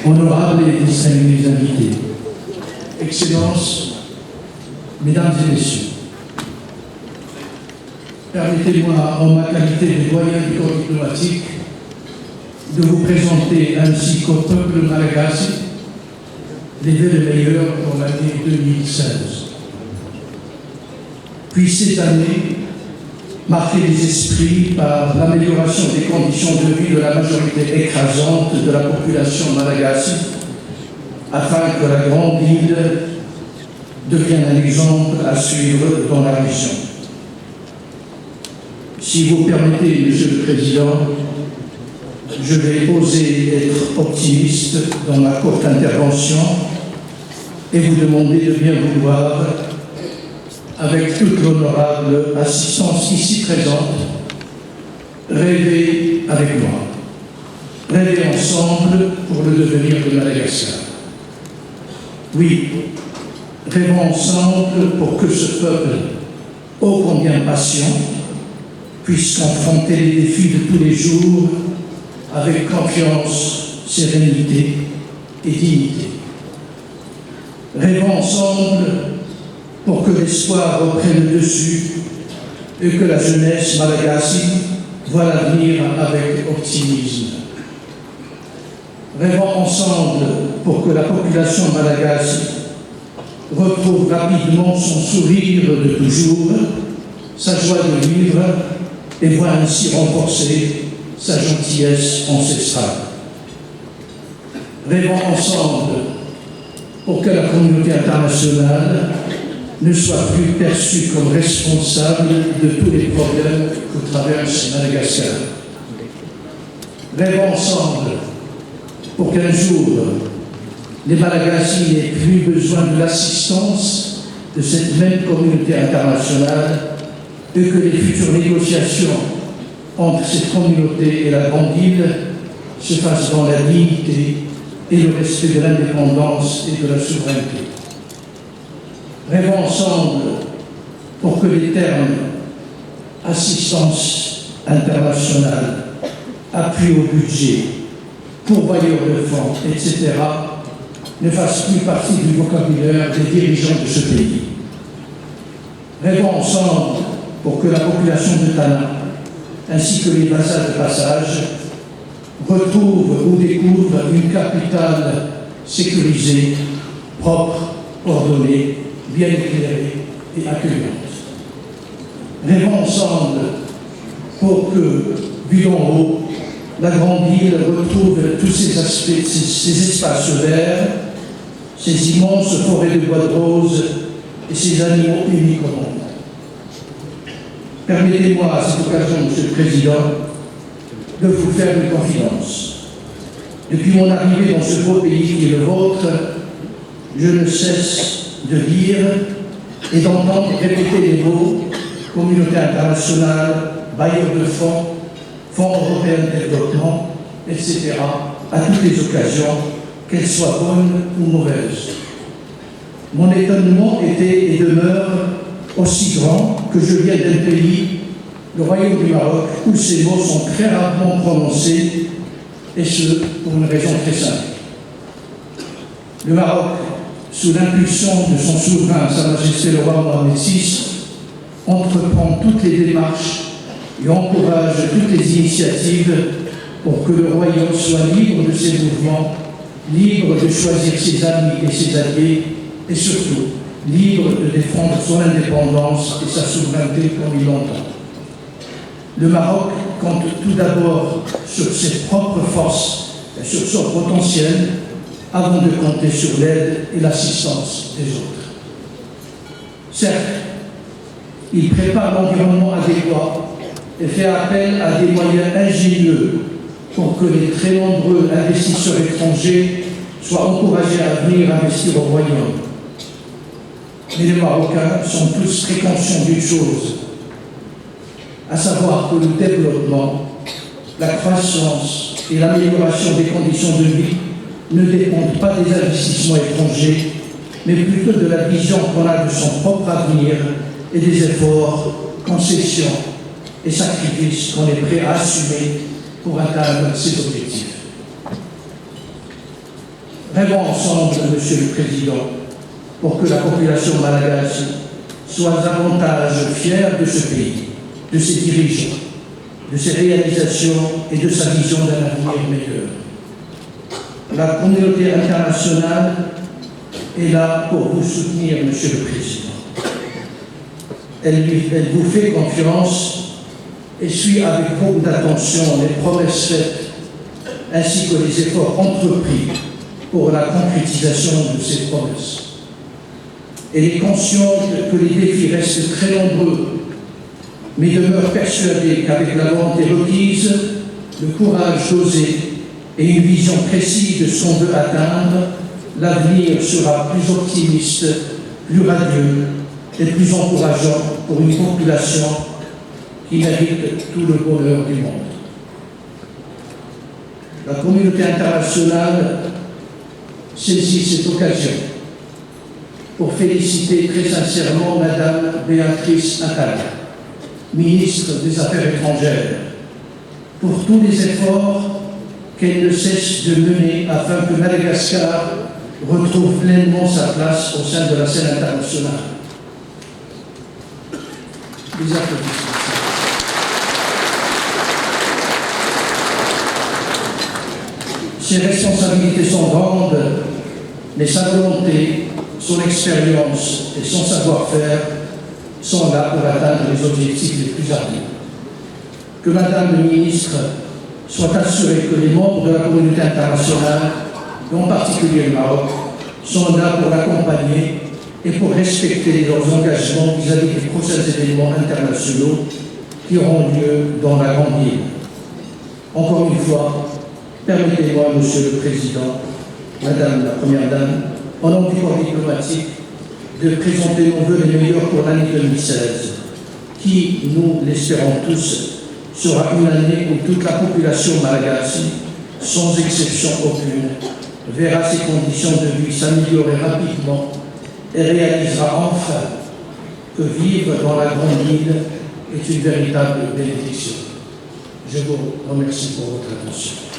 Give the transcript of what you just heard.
Honorables et distingués invités, Excellences, Mesdames et Messieurs, permettez-moi, en ma qualité de doyen du corps diplomatique, de vous présenter ainsi qu'au peuple malagasy les vœux les meilleurs pour l'année 2016. Puis cette année, marquer les esprits par l'amélioration des conditions de vie de la majorité écrasante de la population malagasy, afin que la grande île devienne un exemple à suivre dans la région. Si vous permettez, Monsieur le Président, je vais oser être optimiste dans ma courte intervention et vous demander de bien vouloir, avec toute l'honorable assistance ici présente, rêver avec moi. Rêver ensemble pour le devenir de Madagascar. Oui, rêvons ensemble pour que ce peuple, ô combien patient, puisse confronter les défis de tous les jours avec confiance, sérénité et dignité. Rêvons ensemble pour que l'espoir reprenne le dessus et que la jeunesse malagasy voit l'avenir avec optimisme. Rêvons ensemble pour que la population malagasy retrouve rapidement son sourire de toujours, sa joie de vivre et voit ainsi renforcer sa gentillesse ancestrale. Rêvons ensemble pour que la communauté internationale ne soit plus perçue comme responsable de tous les problèmes que traverse Madagascar. Rêvons ensemble pour qu'un jour, les Malagasy n'aient plus besoin de l'assistance de cette même communauté internationale et que les futures négociations entre cette communauté et la grande île se fassent dans la dignité et le respect de l'indépendance et de la souveraineté. Rêvons ensemble pour que les termes assistance internationale, appui au budget, pourvoyeur de fonds, etc., ne fassent plus partie du vocabulaire des dirigeants de ce pays. Rêvons ensemble pour que la population de Tana, ainsi que les vassals de passage, retrouvent ou découvrent une capitale sécurisée, propre, ordonnée, bien éclairée et accueillante. Rêvons ensemble pour que, vue d'en haut, la grande île retrouve tous ses aspects, ses espaces verts, ses immenses forêts de bois de rose et ses animaux uniques au monde. Permettez-moi à cette occasion, Monsieur le Président, de vous faire une confidence. Depuis mon arrivée dans ce beau pays qui est le vôtre, je ne cesse de lire et d'entendre répéter les mots communauté internationale, bailleurs de fonds, fonds européens de développement, etc., à toutes les occasions, qu'elles soient bonnes ou mauvaises. Mon étonnement était et demeure aussi grand que je viens d'un pays, le Royaume du Maroc, où ces mots sont très rarement prononcés, et ce, pour une raison très simple. Le Maroc, sous l'impulsion de son souverain, Sa Majesté le roi Mohamed VI, entreprend toutes les démarches et encourage toutes les initiatives pour que le royaume soit libre de ses mouvements, libre de choisir ses amis et ses alliés, et surtout libre de défendre son indépendance et sa souveraineté comme il l'entend. Le Maroc compte tout d'abord sur ses propres forces et sur son potentiel avant de compter sur l'aide et l'assistance des autres. Certes, il prépare l'environnement adéquat et fait appel à des moyens ingénieux pour que les très nombreux investisseurs étrangers soient encouragés à venir investir au royaume. Mais les Marocains sont tous très conscients d'une chose, à savoir que le développement, la croissance et l'amélioration des conditions de vie ne dépendent pas des investissements étrangers, mais plutôt de la vision qu'on a de son propre avenir et des efforts, concessions et sacrifices qu'on est prêt à assumer pour atteindre ces objectifs. Rêvons ensemble, Monsieur le Président, pour que la population malgache soit davantage fière de ce pays, de ses dirigeants, de ses réalisations et de sa vision d'un avenir meilleur. La communauté internationale est là pour vous soutenir, Monsieur le Président. Elle vous fait confiance et suit avec beaucoup d'attention les promesses faites ainsi que les efforts entrepris pour la concrétisation de ces promesses. Elle est consciente que les défis restent très nombreux, mais demeure persuadée qu'avec la volonté requise, le courage d'oser et une vision précise de ce qu'on veut atteindre, l'avenir sera plus optimiste, plus radieux et plus encourageant pour une population qui mérite tout le bonheur du monde. La communauté internationale saisit cette occasion pour féliciter très sincèrement Madame Béatrice Attal, ministre des Affaires étrangères, pour tous les efforts qu'elle ne cesse de mener afin que Madagascar retrouve pleinement sa place au sein de la scène internationale. Les applaudissements. Ses responsabilités sont grandes, mais sa volonté, son expérience et son savoir-faire sont là pour atteindre les objectifs les plus ardus. Que Madame le ministre soit assurée que les membres de la communauté internationale, et en particulier le Maroc, sont là pour l'accompagner et pour respecter leurs engagements vis-à-vis des prochains événements internationaux qui auront lieu dans la grande île. Encore une fois, permettez-moi, Monsieur le Président, Madame la Première Dame, en nom du corps diplomatique, de présenter nos vœux les meilleurs pour l'année 2016, qui, nous l'espérons tous, sera une année où toute la population malagasy, sans exception aucune, verra ses conditions de vie s'améliorer rapidement et réalisera enfin que vivre dans la grande île est une véritable bénédiction. Je vous remercie pour votre attention.